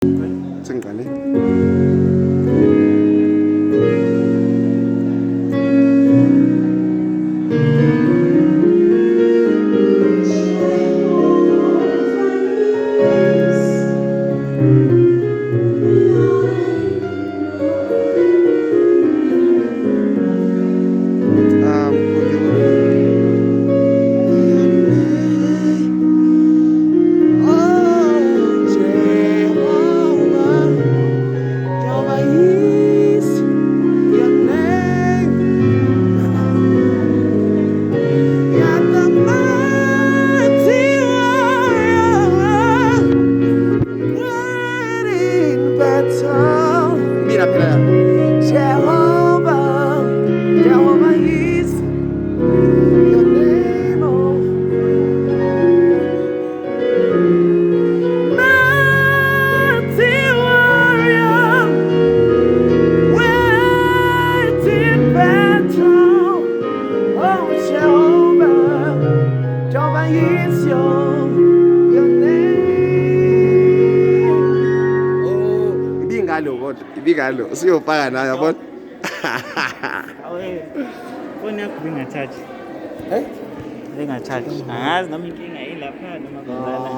Sengqale. Mira, espera. Jehovah, Jehovah is your name, oh. Mighty warrior, waiting battle. Oh, Jehovah, Jehovah is your name. Oh, ibingalo kodwa, ibingalo. Usiyofaka nayo yabona. Awe, foni yakho bingathathi. Eh? Bengathathi. Angazi noma inkinga yilapha noma kuzala.